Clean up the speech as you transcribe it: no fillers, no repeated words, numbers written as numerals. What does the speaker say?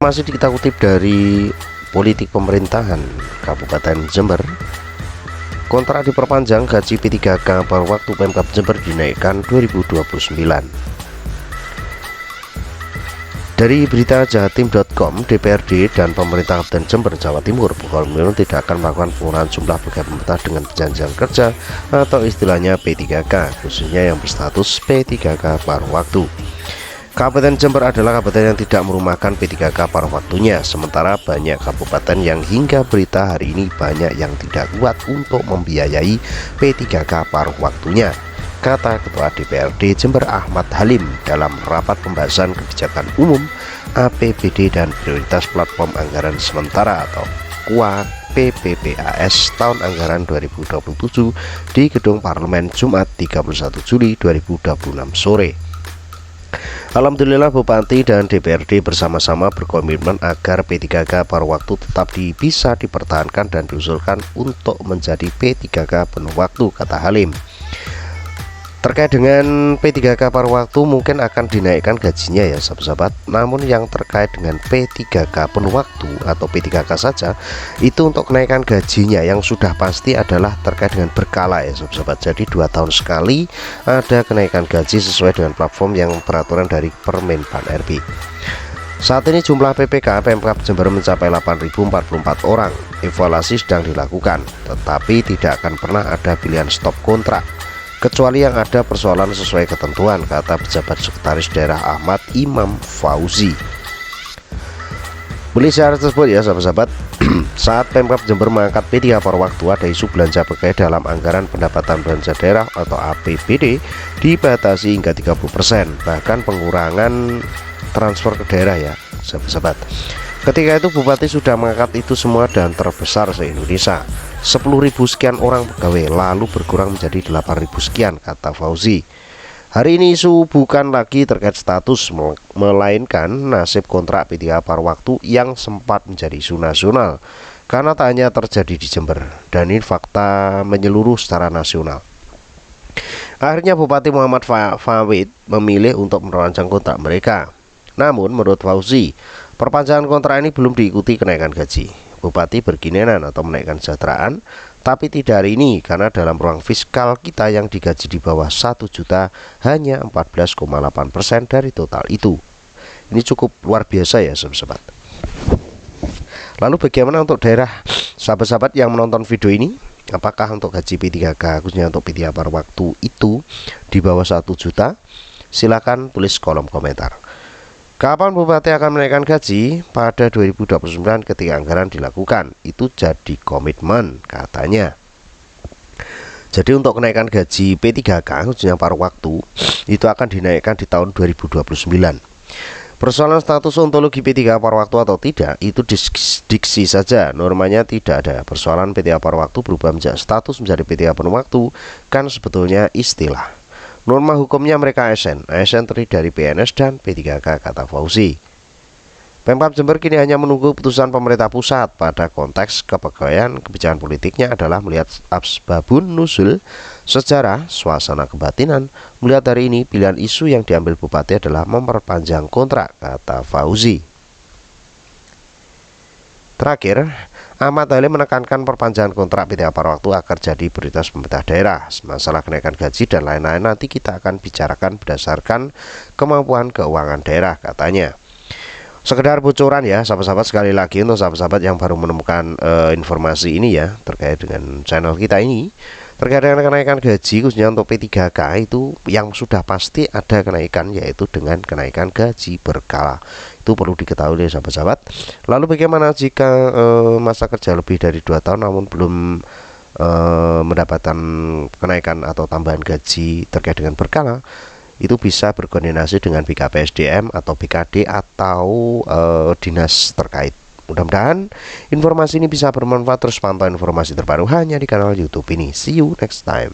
Masih kita kutip dari Politik Pemerintahan Kabupaten Jember. Kontrak diperpanjang, gaji P3K per waktu Pemkab Jember dinaikkan 2029. Dari berita jatim.com, DPRD dan pemerintah Kabupaten Jember, Jawa Timur, Pokoknya tidak akan melakukan pengurangan jumlah pegawai pemerintah dengan perjanjian kerja atau istilahnya P3K, khususnya yang berstatus P3K paruh waktu. Kabupaten Jember adalah kabupaten yang tidak merumahkan P3K paruh waktunya, sementara banyak kabupaten yang hingga berita hari ini banyak yang tidak kuat untuk membiayai P3K paruh waktunya, kata Ketua DPRD Jember Ahmad Halim dalam rapat pembahasan kebijakan umum APBD dan prioritas platform anggaran sementara atau KUA PPPAS tahun anggaran 2027 di Gedung Parlemen Jumat 31 Juli 2026 sore. Alhamdulillah, Bupati dan DPRD bersama-sama berkomitmen agar P3K paruh waktu tetap bisa dipertahankan dan diusulkan untuk menjadi P3K penuh waktu, kata Halim. Terkait dengan P3K paruh waktu mungkin akan dinaikkan gajinya ya sahabat-sahabat. Namun yang terkait dengan P3K penuh waktu atau P3K saja, itu untuk kenaikan gajinya yang sudah pasti adalah terkait dengan berkala ya sahabat-sahabat. Jadi 2 tahun sekali ada kenaikan gaji sesuai dengan platform yang peraturan dari Permenpan RB. Saat ini jumlah PPK Pemkab Jember mencapai 8.044 orang. Evaluasi sedang dilakukan, tetapi tidak akan pernah ada pilihan stop kontrak kecuali yang ada persoalan sesuai ketentuan, kata pejabat sekretaris daerah Ahmad Imam Fauzi. Beli syarat tersebut ya sahabat-sahabat. Saat Pemkab Jember mengangkat P3K paruh waktu, ada isu belanja pegawai dalam anggaran pendapatan belanja daerah atau APBD dibatasi hingga 30%, bahkan pengurangan transfer ke daerah ya sahabat-sahabat. Ketika itu Bupati sudah mengangkat itu semua dan terbesar se-Indonesia, 10.000 sekian orang pegawai, lalu berkurang menjadi 8.000 sekian, kata Fauzi. Hari ini isu bukan lagi terkait status, melainkan nasib kontrak P3K paruh waktu yang sempat menjadi isu nasional, karena tak hanya terjadi di Jember, dan ini fakta menyeluruh secara nasional. Akhirnya Bupati Muhammad Fawid memilih untuk merancang kontrak mereka. Namun menurut Fauzi, perpanjangan kontrak ini belum diikuti kenaikan gaji. Bupati berkeinginan atau menaikkan kesejahteraan, tapi tidak hari ini karena dalam ruang fiskal kita yang digaji di bawah 1 juta hanya 14,8% dari total itu. Ini cukup luar biasa ya sahabat-sahabat. Lalu bagaimana untuk daerah sahabat-sahabat yang menonton video ini? Apakah untuk gaji P3K khususnya untuk P3K paruh waktu itu di bawah 1 juta? Silakan tulis kolom komentar. Kapan Bupati akan menaikkan gaji? Pada 2029 ketika anggaran dilakukan. Itu jadi komitmen katanya. Jadi untuk kenaikan gaji P3K khususnya paruh waktu itu akan dinaikkan di tahun 2029. Persoalan status ontologi P3K paruh waktu atau tidak itu diksi saja, normanya tidak ada. Persoalan P3K paruh waktu berubah menjadi status menjadi P3K penuh waktu kan sebetulnya istilah. Norma hukumnya mereka ASN terdiri dari PNS dan P3K, kata Fauzi. Pemkab Jember kini hanya menunggu putusan pemerintah pusat. Pada konteks kepegawaian, kebijakan politiknya adalah melihat asbabun nuzul, sejarah, suasana kebatinan. Melihat hari ini, pilihan isu yang diambil Bupati adalah memperpanjang kontrak, kata Fauzi. Terakhir, Ahmad Halim menekankan perpanjangan kontrak P3K paruh waktu akan jadi prioritas pemerintah daerah. Masalah kenaikan gaji dan lain-lain nanti kita akan bicarakan berdasarkan kemampuan keuangan daerah, katanya. Sekedar bocoran ya sahabat-sahabat, sekali lagi untuk sahabat-sahabat yang baru menemukan informasi ini ya terkait dengan channel kita ini, terkait dengan kenaikan gaji khususnya untuk P3K itu yang sudah pasti ada kenaikan, yaitu dengan kenaikan gaji berkala. Itu perlu diketahui ya sahabat-sahabat. Lalu bagaimana jika masa kerja lebih dari 2 tahun namun belum mendapatkan kenaikan atau tambahan gaji terkait dengan berkala? Itu bisa berkoordinasi dengan BKPSDM atau BKD atau dinas terkait. Mudah-mudahan informasi ini bisa bermanfaat. Terus pantau informasi terbaru hanya di kanal YouTube ini. See you next time.